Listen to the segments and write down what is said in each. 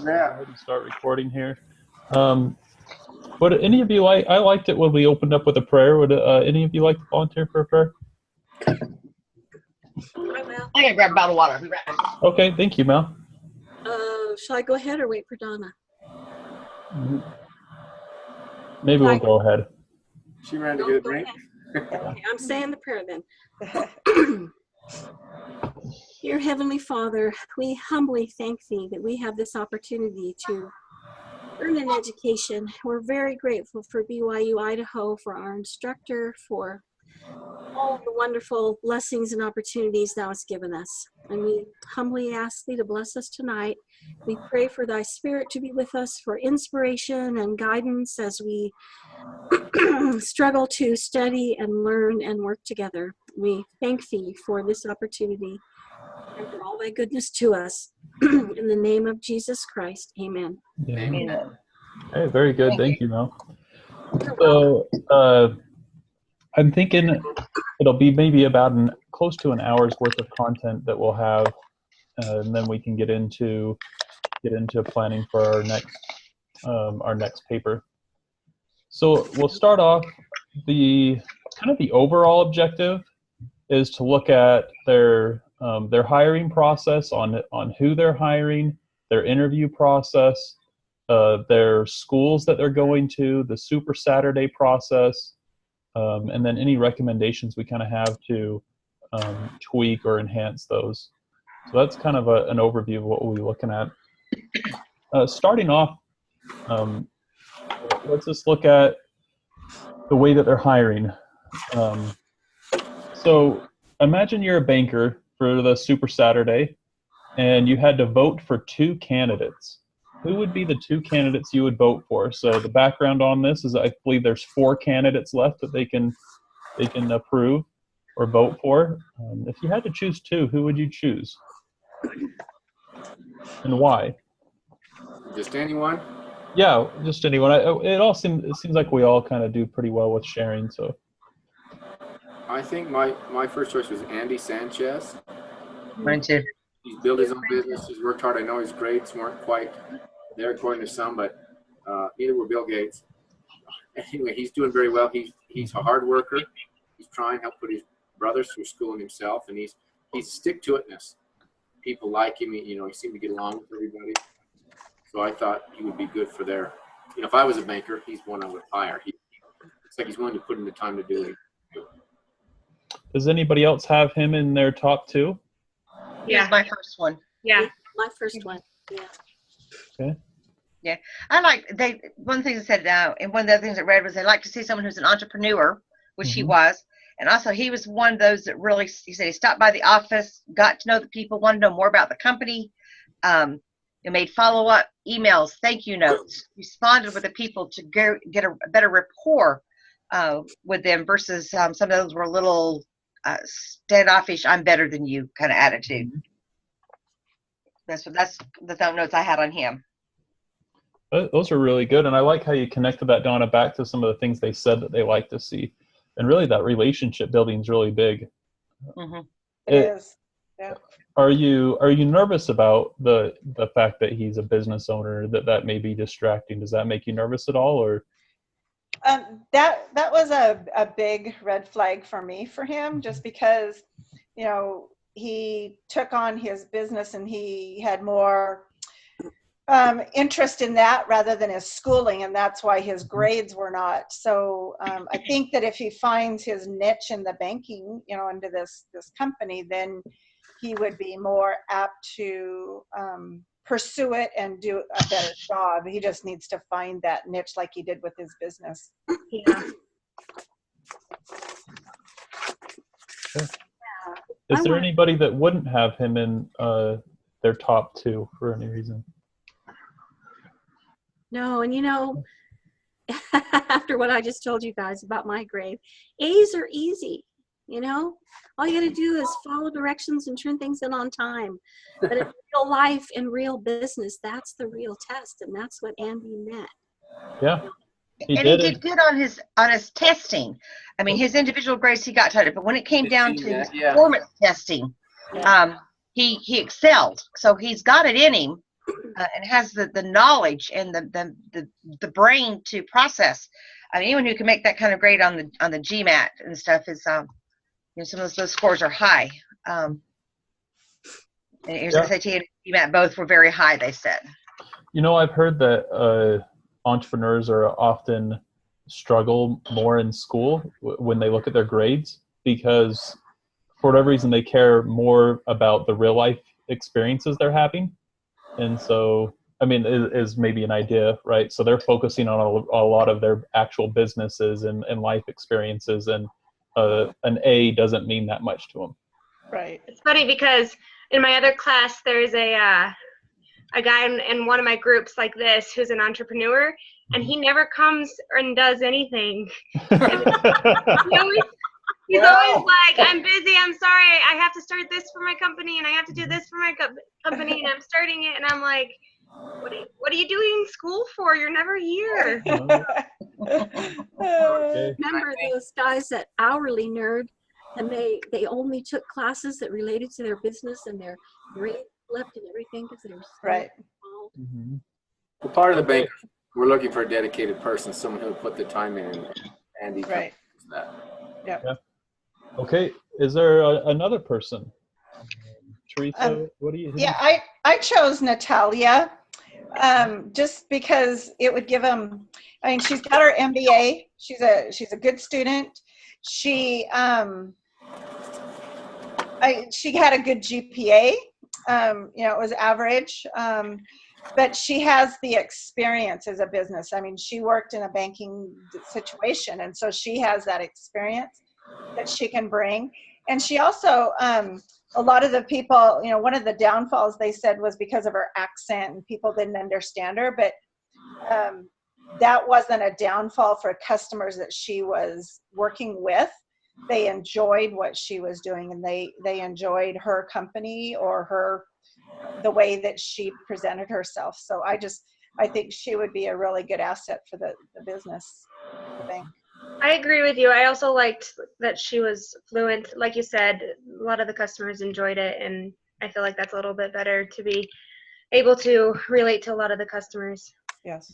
bet. ahead and start recording here. Would any of you like? I liked it when we opened up with a prayer. Would any of you like to volunteer for a prayer? I will. I gotta grab a bottle of water. I'll be right back. Okay, thank you, Mel. Shall I go ahead or wait for Donna? Maybe we'll go ahead. She ran to get a drink. Okay, I'm saying the prayer then. Dear Heavenly Father, we humbly thank Thee that we have this opportunity to earn an education. We're very grateful for BYU Idaho, for our instructor, for all of the wonderful blessings and opportunities Thou hast given us. And we humbly ask Thee to bless us tonight. We pray for Thy Spirit to be with us for inspiration and guidance as we struggle to study and learn and work together. We thank Thee for this opportunity and for all Thy goodness to us. In the name of Jesus Christ, amen. Amen. Hey, very good. Thank you, Mel. So I'm thinking it'll be maybe about close to an hour's worth of content that we'll have, and then we can get into planning for our next paper. So we'll start off. The overall objective is to look at their hiring process, on who they're hiring, their interview process, their schools that they're going to, the Super Saturday process, and then any recommendations we kind of have to tweak or enhance those. So that's kind of an overview of what we'll be looking at. Starting off, let's just look at the way that they're hiring. So imagine you're a banker for the Super Saturday, and you had to vote for 2 candidates. Who would be the 2 candidates you would vote for? So the background on this is I believe there's 4 candidates left that they can approve or vote for. If you had to choose 2, who would you choose? And why? Just anyone? Yeah, just anyone. It seems like we all kind of do pretty well with sharing. So I think my first choice was Andy Sanchez. Mine too. He's built his own business. He's worked hard. I know his grades weren't quite there according to some, but neither were Bill Gates. Anyway, he's doing very well. He's a hard worker. He's trying to help put his brothers through school and himself, and he's stick-to-itness. People like him. He seemed to get along with everybody. So I thought he would be good for their. If I was a banker, he's one I would hire. It's like he's willing to put in the time to do it. Does anybody else have him in their top 2? Yeah, my first one. Yeah, my first one. Yeah. Okay. Yeah, one thing they said, and one of the other things I read was they like to see someone who's an entrepreneur, which he was, and also he was one of those that really, he said he stopped by the office, got to know the people, wanted to know more about the company, made follow-up emails, thank you notes, responded with the people to get a better rapport with them versus some of those were a little standoffish, I'm better than you kind of attitude. That's the thumb notes I had on him. Those are really good, and I like how you connected that, Donna, back to some of the things they said that they like to see, and really that relationship building is really big. Mm-hmm. It is. Yeah. Are you nervous about the fact that he's a business owner, that may be distracting? Does that make you nervous at all, or? That was a big red flag for me for him, just because, he took on his business and he had more interest in that rather than his schooling, and that's why his grades were not. So I think that if he finds his niche in the banking, into this company, then he would be more apt to pursue it and do a better job. He just needs to find that niche like he did with his business. Yeah. Sure. Is there anybody that wouldn't have him in their top 2 for any reason? No, and after what I just told you guys about my grade, A's are easy. All you got to do is follow directions and turn things in on time. But in real life, in real business, that's the real test, and that's what Andy met. Yeah. He did good on his testing. I mean, his individual grades he got tighter, but when it came down to his performance testing, he excelled. So he's got it in him. and has the knowledge and the brain to process. I mean, anyone who can make that kind of grade on the GMAT and stuff is, you know, some of those scores are high. And here's Yeah. SAT and GMAT both were very high, they said. You know, I've heard that entrepreneurs are often struggle more in school when they look at their grades, because for whatever reason they care more about the real life experiences they're having. And so, I mean, is maybe an idea, right? So they're focusing on a lot of their actual businesses and life experiences, and an A doesn't mean that much to them. Right. It's funny because in my other class, there's a guy in one of my groups like this who's an entrepreneur, and he never comes and does anything. He's always like, I'm busy, I'm sorry, I have to start this for my company, and I have to do this for my company, and I'm starting it, and I'm like, what are you doing school for? You're never here. Okay. Remember those guys at Hourly Nerd, and they only took classes that related to their business, and their grade flipped and everything because they were so Right. involved. Mm-hmm. Well, part of the bank, we're looking for a dedicated person, someone who put the time in, and he Right. that. Okay, is there another person? Teresa, what do you? Yeah, I chose Natalia just because it would give him. I mean, she's got her MBA. She's a good student. She had a good GPA. You know, it was average. But she has the experience as a business. I mean, she worked in a banking situation, and so she has that experience that she can bring. And she also, a lot of the people, you know, one of the downfalls they said was because of her accent and people didn't understand her, but that wasn't a downfall for customers that she was working with. They enjoyed what she was doing, and they enjoyed her company or the way that she presented herself. So I think she would be a really good asset for the business, the bank. I agree with you. I also liked that she was fluent. Like you said, a lot of the customers enjoyed it, and I feel like that's a little bit better to be able to relate to a lot of the customers. Yes.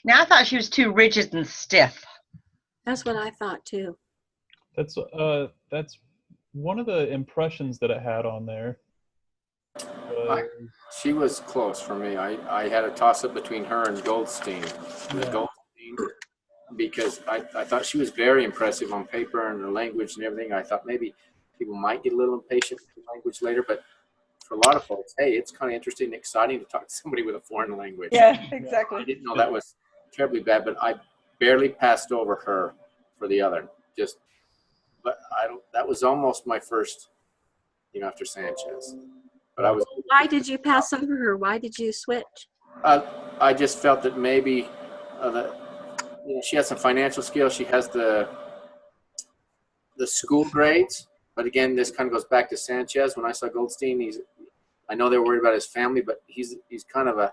Now I thought she was too rigid and stiff. That's what I thought too. That's one of the impressions that it had on there. She was close for me. I had a toss-up between her and Goldstein. It was Yeah. Goldstein because I thought she was very impressive on paper and her language and everything. I thought maybe people might get a little impatient with the language later, but for a lot of folks, hey, it's kind of interesting and exciting to talk to somebody with a foreign language. Yeah, exactly. I didn't know that was terribly bad, but I barely passed over her for the other. That was almost my first, you know, after Sanchez. But Why did you pass over her? Why did you switch? I just felt that maybe she has some financial skills. She has the school grades. But again, this kind of goes back to Sanchez. When I saw Goldstein, I know they're worried about his family, but he's kind of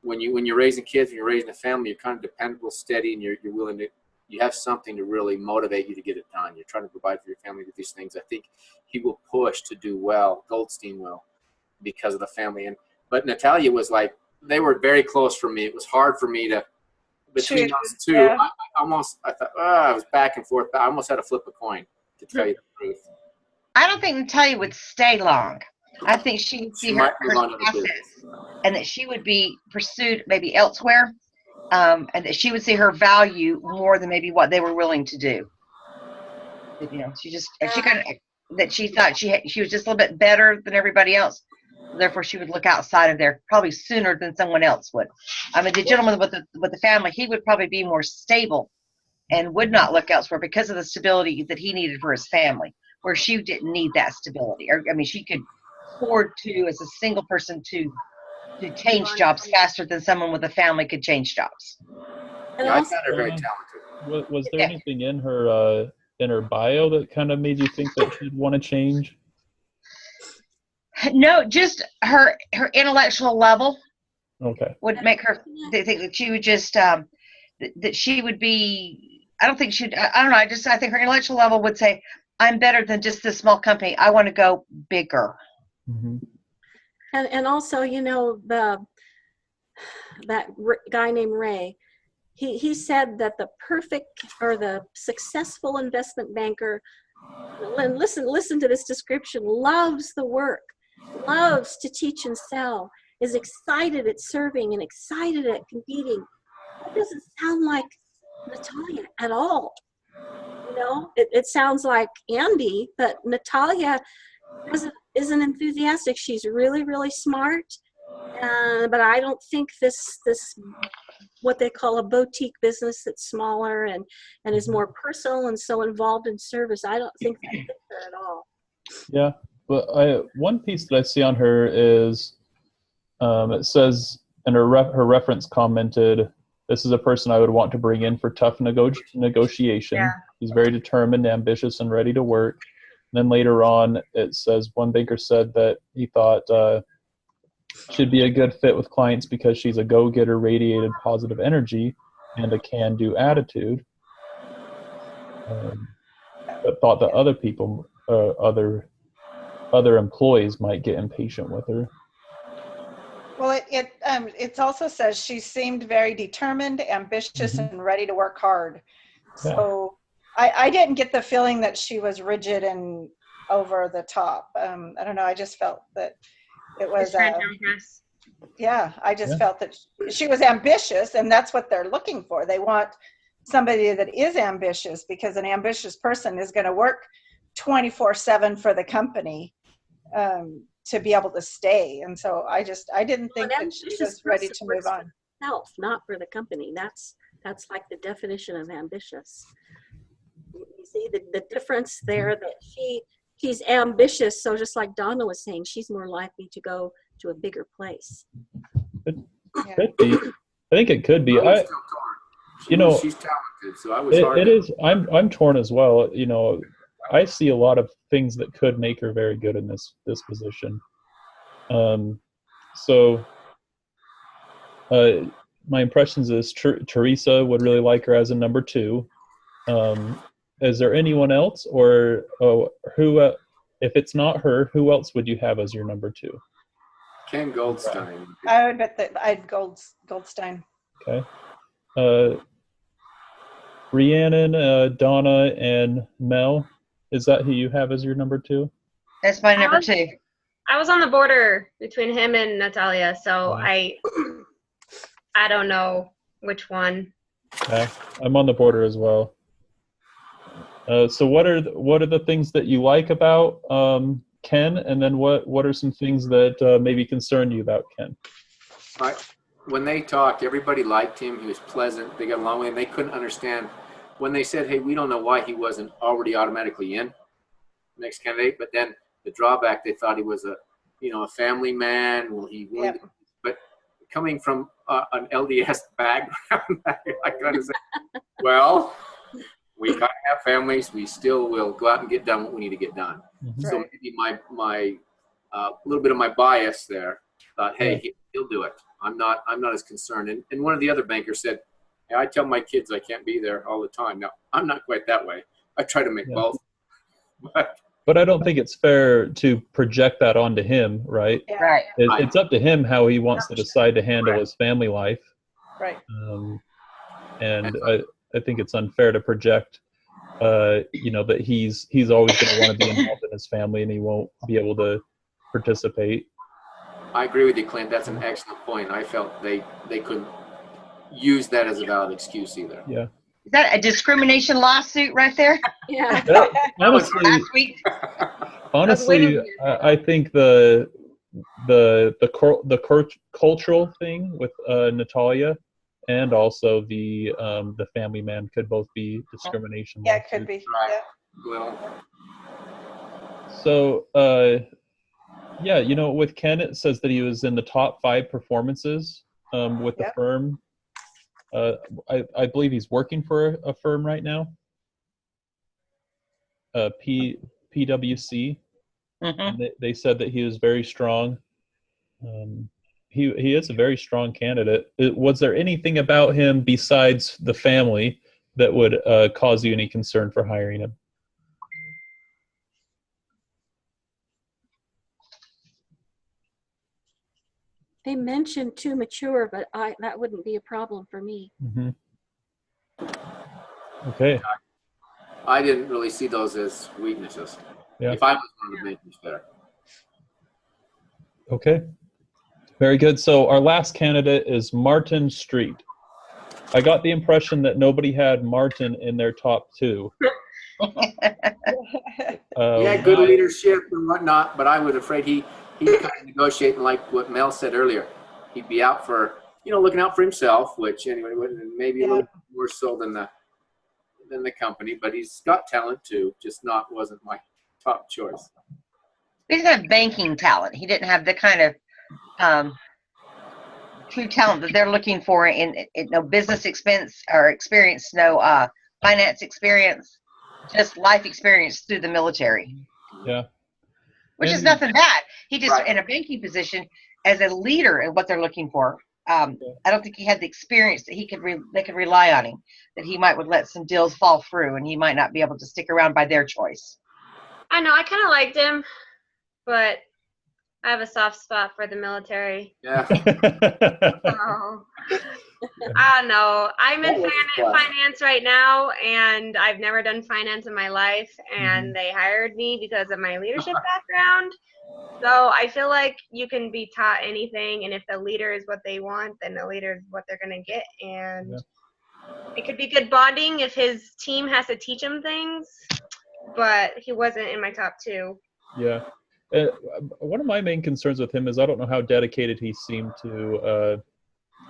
when you're raising kids, when you're raising a family, you're kind of dependable, steady, and you're willing to. You have something to really motivate you to get it done. You're trying to provide for your family with these things. I think he will push to do well. Goldstein will, because of the family. But Natalia was like, they were very close for me. It was hard for me to, between those two, yeah. I thought, I was back and forth. I almost had to flip a coin, to tell you the truth. I don't think Natalia would stay long. I think she would see her might move on to the success, business. and that she would be pursued maybe elsewhere, and that she would see her value more than maybe what they were willing to do. You know, she thought she was just a little bit better than everybody else. Therefore, she would look outside of there probably sooner than someone else would. I mean, the gentleman with the family, he would probably be more stable and would not look elsewhere because of the stability that he needed for his family, where she didn't need that stability. I mean, she could afford to, as a single person, to change jobs faster than someone with a family could change jobs. And Yeah, I also, found her very talented. Was there anything in her bio that kind of made you think that she'd want to change? No, just her intellectual level Okay. would make her think that she would just that she would be. I don't think she'd. I don't know. I think her intellectual level would say, "I'm better than just this small company. I want to go bigger." Mm-hmm. And also, you know, guy named Ray, he said that the perfect or the successful investment banker, and listen to this description, loves the work, loves to teach and sell, is excited at serving and excited at competing. That doesn't sound like Natalia at all. You know, it sounds like Andy, but Natalia isn't enthusiastic. She's really, really smart. But I don't think this what they call a boutique business that's smaller and is more personal and so involved in service, I don't think that fits her at all. Yeah, but one piece that I see on her is it says, and her reference commented, "This is a person I would want to bring in for tough negotiation. Yeah. He's very determined, ambitious, and ready to work." And then later on, it says one banker said that he thought she'd be a good fit with clients because she's a go-getter, radiated positive energy, and a can-do attitude. But thought that other people, other employees might get impatient with her. Well, it also says she seemed very determined, ambitious, and ready to work hard. Yeah. So I didn't get the feeling that she was rigid and over the top. I don't know. I just felt that it was, I just felt that she was ambitious, and that's what they're looking for. They want somebody that is ambitious, because an ambitious person is going to work 24/7 for the company to be able to stay. And so I didn't think that she was ready to move on. Self, not for the company. That's like the definition of ambitious. You see the difference there, that she's ambitious. So just like Donna was saying, she's more likely to go to a bigger place. Could be. I think it could be. She's talented, so I was hard. It is. I'm torn as well. You know, I see a lot of things that could make her very good in this position. My impressions is Teresa would really like her as a number 2. Is there anyone else, or who? If it's not her, who else would you have as your number 2? Ken Goldstein. I would bet that I'd Goldstein. Okay. Rhiannon, Donna, and Mel. Is that who you have as your number 2? That's my number 2. I was on the border between him and Natalia, so I don't know which one. Okay. I'm on the border as well. So what are the things that you like about Ken, and then what are some things that maybe concern you about Ken? When they talked, everybody liked him. He was pleasant. They got along with him. They couldn't understand when they said, "Hey, we don't know why he wasn't already automatically in next candidate." But then the drawback, they thought he was a family man. Well, but coming from an LDS background, I kind of said, well, we kind of have families. We still will go out and get done what we need to get done. Mm-hmm. So maybe my little bit of my bias there thought, hey, he'll do it. I'm not as concerned. And one of the other bankers said, hey, I tell my kids I can't be there all the time. Now, I'm not quite that way. I try to make both. But I don't think it's fair to project that onto him, right? Yeah. Right. It's up to him how he wants to decide to handle his family life. Right. And I think it's unfair to project, that he's always going to want to be involved in his family and he won't be able to participate. I agree with you, Clint. That's an excellent point. I felt they couldn't use that as a valid excuse either. Yeah. Is that a discrimination lawsuit right there? Yeah. Honestly, Last week? honestly, I think the cultural thing with Natalia and also the family man could both be discrimination. Yeah, it could be. Right. Yeah. Well, So, with Ken, it says that he was in the top 5 performances with the firm. I believe he's working for a firm right now. PwC. Mm-hmm. They said that he was very strong. He is a very strong candidate. Was there anything about him besides the family that would cause you any concern for hiring him? they mentioned too mature, but that wouldn't be a problem for me. Mhm. Okay. I didn't really see those as weaknesses. Yeah. If I was one of the makers there. Okay. Very good. So our last candidate is Martin Street. I got the impression that nobody had Martin in their top two. He had good leadership and whatnot, but I was afraid he kind of negotiating like what Mel said earlier. He'd be out for, looking out for himself, which anyway, maybe a little more so than the company, but he's got talent too, just wasn't my top choice. He didn't have banking talent. He didn't have the kind of true talent that they're looking for in no business expense or experience, no finance experience, just life experience through the military. Yeah. Which is And- nothing bad. He just in a banking position as a leader in what they're looking for. I don't think he had the experience that they could rely on him. That he would let some deals fall through, and he might not be able to stick around by their choice. I know, I kind of liked him, but I have a soft spot for the military. Yeah. Oh. I don't know. I'm in That was fun. finance right now, and I've never done finance in my life, and they hired me because of my leadership background. So I feel like you can be taught anything, and if the leader is what they want, then the leader is what they're going to get. And it could be good bonding if his team has to teach him things, but he wasn't in my top two. Yeah. One of my main concerns with him is I don't know how dedicated he seemed to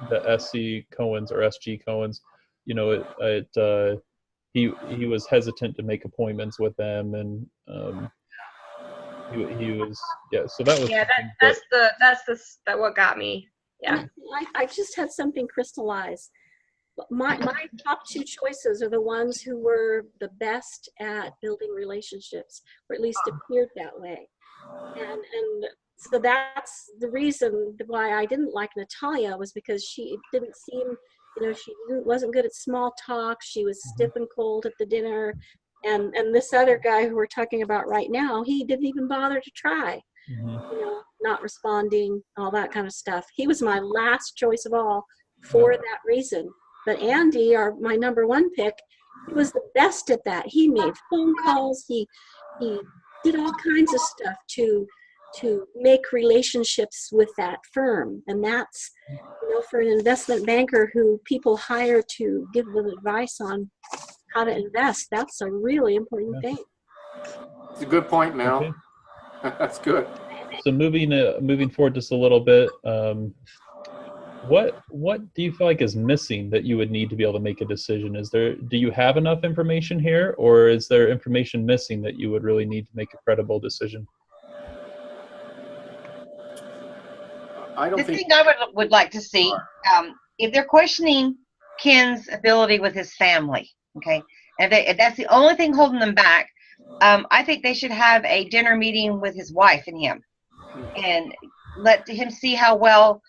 the SC Cohens or SG Cohens. He was hesitant to make appointments with them, and he was So that was that's what got me. Yeah. I just had something crystallize. My top two choices are the ones who were the best at building relationships, or at least appeared that way. And so that's the reason why I didn't like Natalia, was because she didn't seem, she wasn't good at small talk. She was stiff and cold at the dinner. And this other guy who we're talking about right now, he didn't even bother to try, not responding, all that kind of stuff. He was my last choice of all for that reason. But Andy, my number one pick, he was the best at that. He made phone calls. He did all kinds of stuff to make relationships with that firm. And that's, for an investment banker who people hire to give them advice on how to invest, that's a really important thing. It's a good point, Mel. Okay. That's good. So moving forward just a little bit, what do you feel like is missing that you would need to be able to make a decision? Do you have enough information here, or is there information missing that you would really need to make a credible decision? The thing I would like to see, if they're questioning Ken's ability with his family, okay, and if that's the only thing holding them back, I think they should have a dinner meeting with his wife and him, and let him see how well.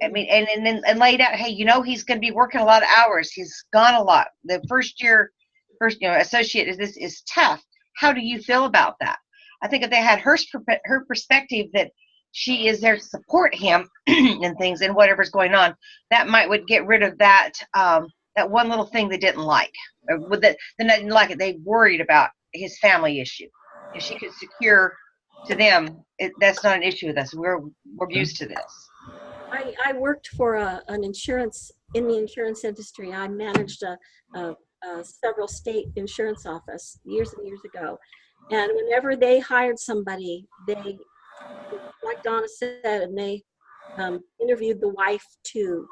And lay it out. Hey, he's going to be working a lot of hours. He's gone a lot. The first associate is tough. How do you feel about that? I think if they had her perspective that she is there to support him and things and whatever's going on, that would get rid of that that one little thing they didn't like. Or they didn't like it. They worried about his family issue. If she could secure to them, that's not an issue with us. We're used to this. I worked for an insurance in the insurance industry. I managed a several state insurance office years and years ago, and whenever they hired somebody, they, like Donna said, and they interviewed the wife too,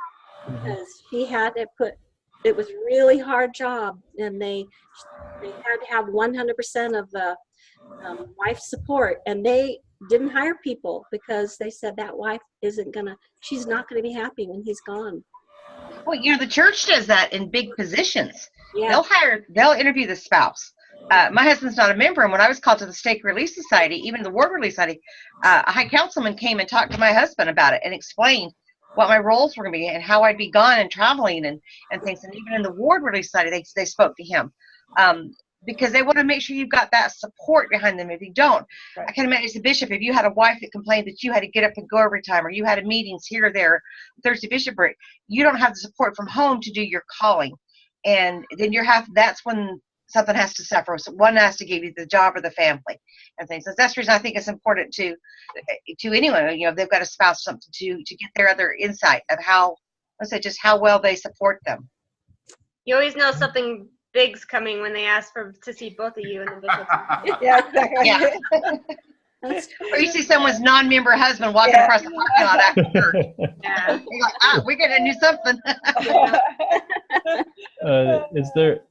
because she had to put. It was a really hard job, and they had to have 100% of the wife support, and they didn't hire people because they said that wife she's not gonna be happy when he's gone. Well, the church does that in big positions. Yeah. They'll interview the spouse. My husband's not a member, and when I was called to the Stake Relief Society, even the Ward Relief Society, a high councilman came and talked to my husband about it and explained what my roles were going to be and how I'd be gone and traveling and things. And even in the Ward Relief Society, they spoke to him. because they want to make sure you've got that support behind them. If you don't, Right. I can imagine as a bishop, if you had a wife that complained that you had to get up and go every time, or you had meetings here or there, Thursday bishopric, you don't have the support from home to do your calling. And then that's when something has to suffer. So one has to give you the job or the family and things. So that's the reason I think it's important to anyone, if they've got a spouse, something to get their other insight of how, let's say, just how well they support them. You always know something big's coming when they ask to see both of you in the bishop's. Yeah, exactly. Yeah. That's Or you see someone's non-member husband walking Yeah. across the parking lot after church. Yeah. You're like, we're gonna do something.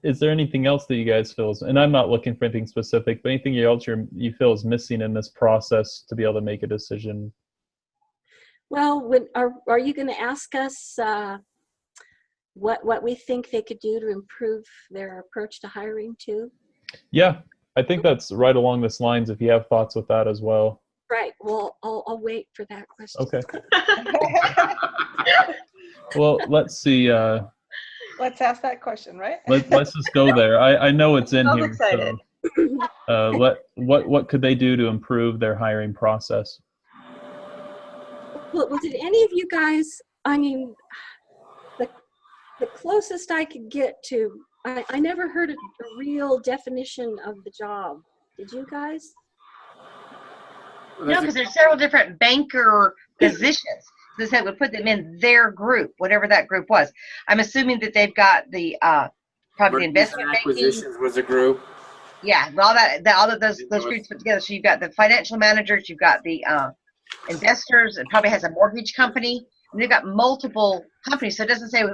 Is there anything else that you guys feel is, and I'm not looking for anything specific, but anything else you feel is missing in this process to be able to make a decision? Well, are you going to ask us what we think they could do to improve their approach to hiring too? Yeah, I think that's right along this lines. If you have thoughts with that as well. Right. Well, I'll wait for that question. Okay. Well, let's see. Let's ask that question, right? Let's just go there. I know it's in I'm here. excited. So, what could they do to improve their hiring process? Well, did any of you guys? I mean, the closest I could get to, I never heard a real definition of the job. Did you guys? No, because there's several different banker positions. So they said would put them in their group, whatever that group was. I'm assuming that they've got the probably the Mergers investment and banking. acquisitions was a group. Yeah, all of those groups put together. So you've got the financial managers, you've got the investors, it probably has a mortgage company, and they've got multiple companies. So it doesn't say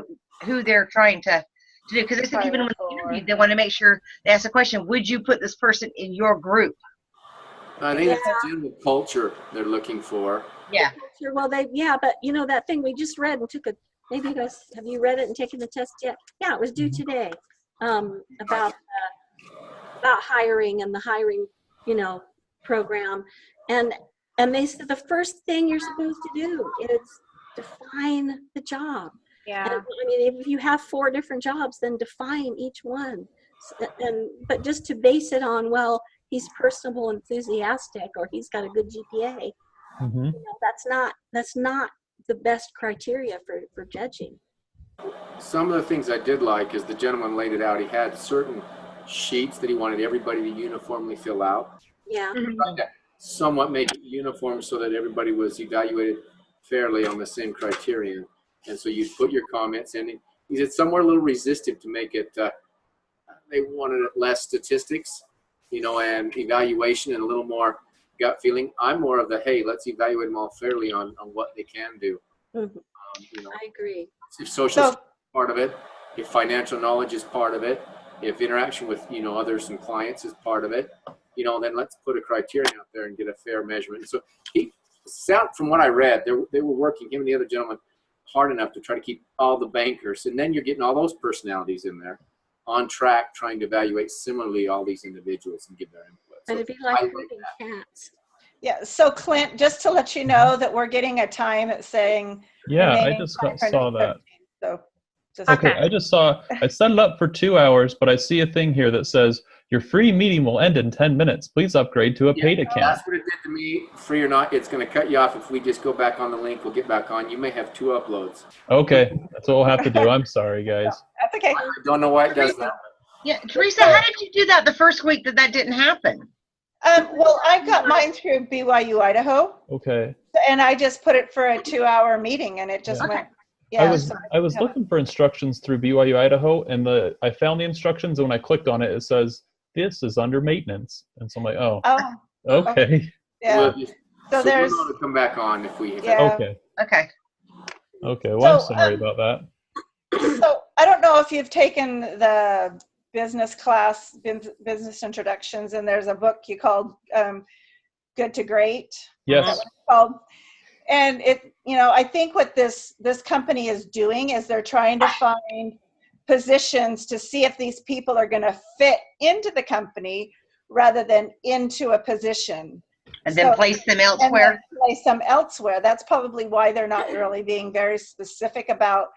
who they're trying to do, because they said even when they interviewed, they want to make sure they ask the question, would you put this person in your group? I think it's the general culture they're looking for. Yeah. Sure. Well, but that thing we just read and maybe you guys, have you read it and taken the test yet? Yeah, it was due today, about hiring and the hiring, program. And they said the first thing you're supposed to do is define the job. Yeah. And, I mean, if you have 4 different jobs, then define each one. But just to base it on, well, he's personable, enthusiastic, or he's got a good GPA. Mm-hmm. That's not the best criteria for judging. Some of the things I did like is the gentleman laid it out. He had certain sheets that he wanted everybody to uniformly fill out. Yeah. Trying to somewhat make it uniform so that everybody was evaluated fairly on the same criterion. And so you'd put your comments in. He said somewhere a little resistant to make it, they wanted less statistics, and evaluation and a little more gut feeling. I'm more of the, hey, let's evaluate them all fairly on what they can do. Mhm. I agree. If social is part of it, if financial knowledge is part of it, if interaction with, others and clients is part of it, then let's put a criterion out there and get a fair measurement. So from what I read, they were working, him and the other gentleman, hard enough to try to keep all the bankers. And then you're getting all those personalities in there on track, trying to evaluate similarly all these individuals and give their input. And So it'd be like I herding cats. Yeah. So Clint, just to let you know that we're getting a time at saying. Yeah, I remaining just time for saw that. 9:15. So just Okay, Okay. I set it up for 2 hours, but I see a thing here that says your free meeting will end in 10 minutes. Please upgrade to a paid account. That's what it did to me. Free or not, it's going to cut you off. If we just go back on the link, we'll get back on. You may have 2 uploads. Okay, that's what we'll have to do. I'm sorry, guys. that's okay. I don't know why it does that. Yeah, Teresa, how did you do that the first week that didn't happen? Well, I got mine through BYU Idaho, Okay. and I just put it for a 2-hour meeting, and it just Yeah. went. I Yeah. was so- I was looking for instructions through BYU Idaho, and I found the instructions, and when I clicked on it, it says this is under maintenance, and so I'm like, oh, Oh, okay, yeah. We'll just- So there's. we'll know to come back on if we. Yeah. okay, Okay. okay. Well, I'm So, sorry about that. So I don't know if you've taken the business class, business introductions, and there's a book you called Good to Great. Yes. Called, and I think what this company is doing is they're trying to find positions to see if these people are going to fit into the company rather than into a position. And then So- place them And elsewhere. then place them elsewhere. That's probably why they're not really being very specific about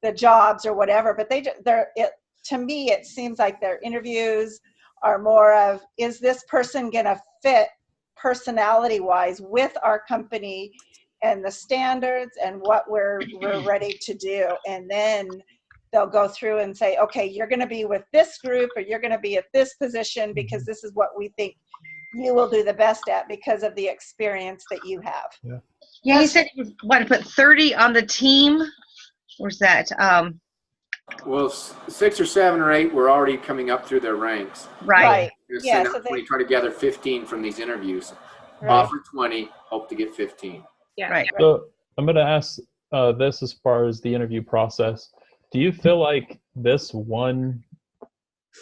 the jobs or whatever. But to me, it seems like their interviews are more of, is this person going to fit personality wise with our company and the standards and what we're ready to do? And then they'll go through and say, okay, you're going to be with this group, or you're going to be at this position because this is what we think you will do the best at because of the experience that you have. Yeah, he said he wanted to put 30 on the team. Where's that? Well, 6 or 7 or 8 were already coming up through their ranks. Right. Yeah, So so we try to gather 15 from these interviews. Right. Offer 20, hope to get 15. Yeah. Right. So I'm going to ask this as far as the interview process. Do you feel like this one,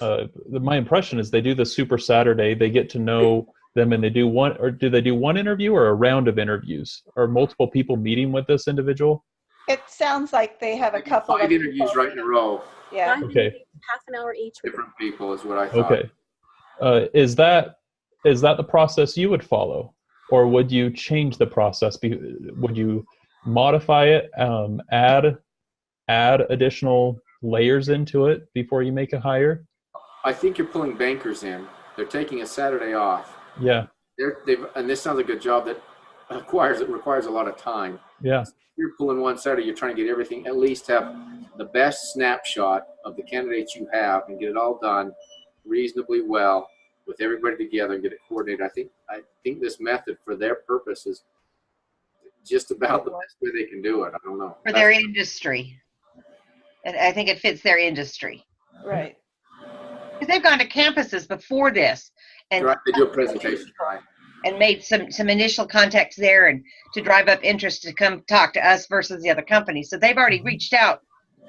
my impression is they do the Super Saturday, they get to know them and they do one, or do they do one interview or a round of interviews? Are multiple people meeting with this individual? It sounds like they have a couple 5 of interviews people. right in a row. Yeah. Okay. Half an hour each. Different people is what I thought. Okay. Is that the process you would follow, or would you change the process? Would you modify it, add additional layers into it before you make a hire? I think you're pulling bankers in. They're taking a Saturday off. Yeah. And this sounds like a job that requires a lot of time. Yeah. You're pulling one Saturday, you're trying to get everything, at least have the best snapshot of the candidates you have and get it all done reasonably well with everybody together and get it coordinated. I think this method for their purpose is just about the best way they can do it. I don't know. For their industry. And I think it fits their industry. Right. Because they've gone to campuses before this and Right, they do a presentation, right? and made some initial contacts there and to drive up interest to come talk to us versus the other companies. So they've already reached out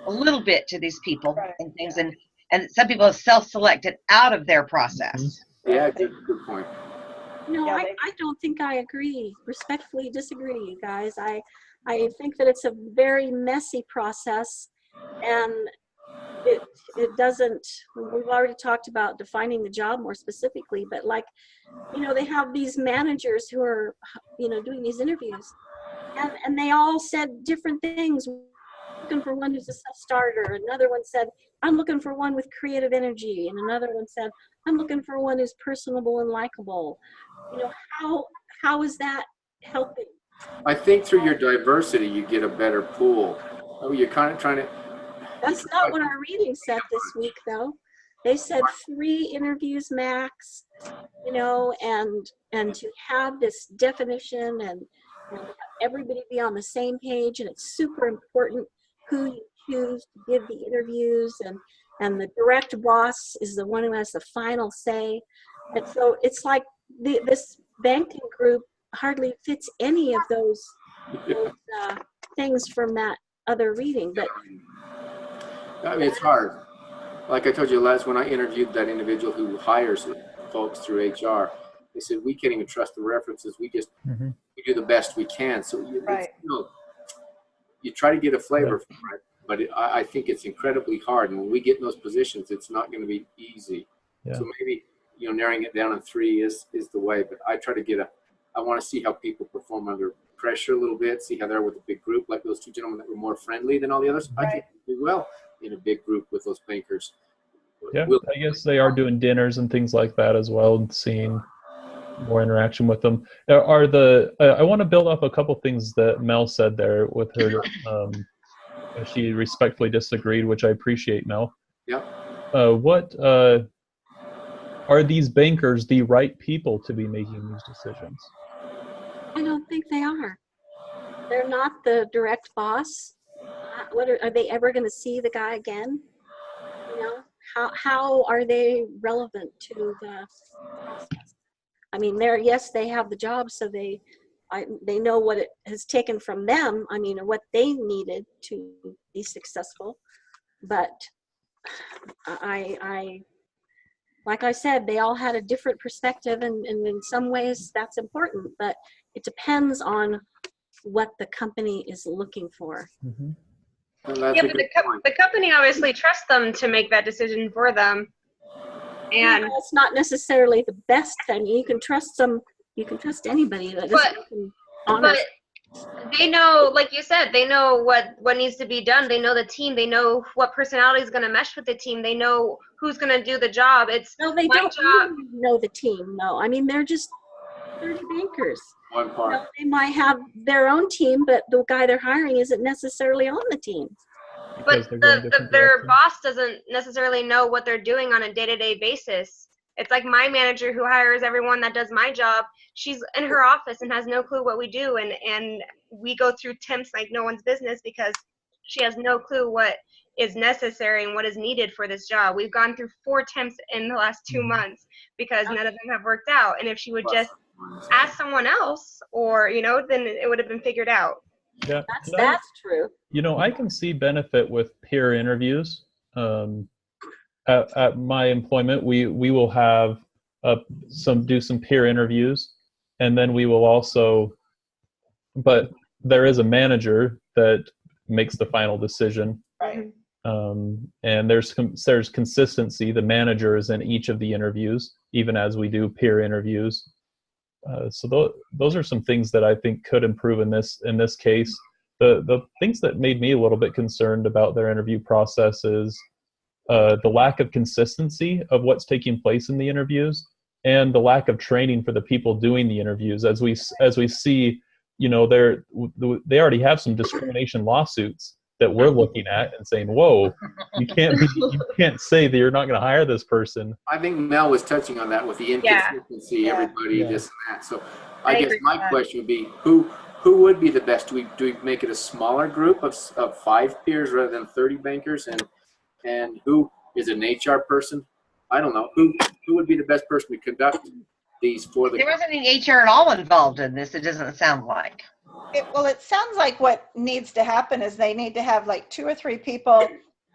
a little bit to these people and things, and some people have self-selected out of their process. Yeah, good point. No, Yeah, I don't think I agree. Respectfully disagree, you guys. I think that it's a very messy process, and it doesn't, we've already talked about defining the job more specifically, but like, they have these managers who are, doing these interviews, and they all said different things. Looking for one who's a self-starter. Another one said, I'm looking for one with creative energy. And another one said, I'm looking for one who's personable and likable. How is that helping? I think through your diversity, you get a better pool. Oh, you're kind of trying to. That's not what our reading said this week, though. They said 3 interviews max, and to have this definition and have everybody be on the same page. And it's super important who you choose to give the interviews, and the direct boss is the one who has the final say. And so it's like this banking group hardly fits any of those things from that other reading. But I mean, it's hard. Like I told you when I interviewed that individual who hires folks through HR, they said, we can't even trust the references. We just we do the best we can. So you try to get a flavor from it, but I think it's incredibly hard. And when we get in those positions, it's not going to be easy. Yeah. So maybe, narrowing it down to 3 is the way. But I try to I want to see how people perform under pressure a little bit, see how they're with a big group, like those 2 gentlemen that were more friendly than all the others. I think they do well in a big group with those bankers. Yeah, I guess they are doing dinners and things like that as well, and seeing more interaction with them. I want to build off a couple things that Mel said there with her. She respectfully disagreed, which I appreciate, Mel. Yeah. What are these bankers the right people to be making these decisions? I don't think they are. They're not the direct boss. Are they ever going to see the guy again? How are they relevant to the process? I mean, they have the job, so they know what it has taken from them. I mean, or what they needed to be successful. But like I said, they all had a different perspective, and in some ways that's important. But it depends on what the company is looking for. Mm-hmm. But the company obviously trusts them to make that decision for them. And it's not necessarily the best thing. You can trust anybody. That but They know, like you said, they know what needs to be done. They know the team. They know what personality is going to mesh with the team. They know who's going to do the job. It's No, they my don't job. really know the team. No, I mean, they're just 30 bankers. One You part. know, they might have their own team, but the guy they're hiring isn't necessarily on the team. because But they're going different their directions. boss doesn't necessarily know what they're doing on a day-to-day basis. It's like my manager who hires everyone that does my job. She's in her office and has no clue what we do, and we go through temps like no one's business because she has no clue what is necessary and what is needed for this job. We've gone through 4 temps in the last 2 months because none of them have worked out. And if she would just ask someone else, or then it would have been figured out. Yeah. And That's true. I can see benefit with peer interviews. At my employment, we will have do some peer interviews, and then we will also, but there is a manager that makes the final decision. Right. And there's consistency. The manager is in each of the interviews, even as we do peer interviews. So those are some things that I think could improve in this case. The things that made me a little bit concerned about their interview process is the lack of consistency of what's taking place in the interviews, and the lack of training for the people doing the interviews. As we see, they already have some discrimination lawsuits that we're looking at and saying, "Whoa, you can't say that you're not going to hire this person." I think Mel was touching on that with the inconsistency, Yeah. everybody, Yeah. this and that. So I I guess agree my with that. question would be, who would be the best? Do we make it a smaller group of 5 peers rather than 30 bankers? And who is an HR person? I don't know. Who would be the best person to conduct these for the There wasn't any HR at all involved in this. It doesn't sound like. It sounds like what needs to happen is they need to have like 2 or 3 people.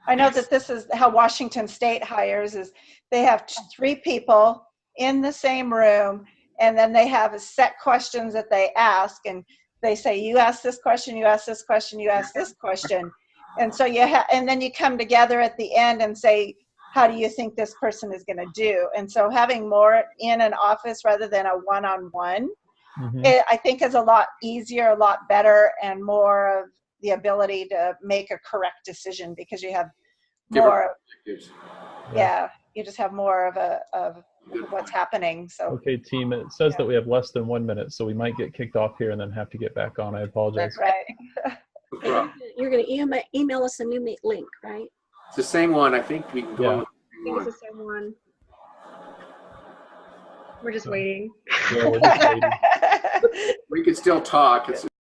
I know that this is how Washington State hires, is they have 3 people in the same room, and then they have a set questions that they ask, and they say, you ask this question, you ask this question, you ask this question. And so and then you come together at the end and say, how do you think this person is going to do? And so having more in an office rather than a one-on-one, Mhm. I think is a lot easier, a lot better, and more of the ability to make a correct decision because you have more. perspectives? You just have more of Good what's point. happening. So Okay, team. It says that we have less than 1 minute, so we might get kicked off here and then have to get back on. I apologize. right. No problem. You're going to email us a new link, right? It's the same one. I think we can go Yeah. with I the think same it's one. the same one. We're just waiting. Yeah, we're just waiting. We can still talk. It's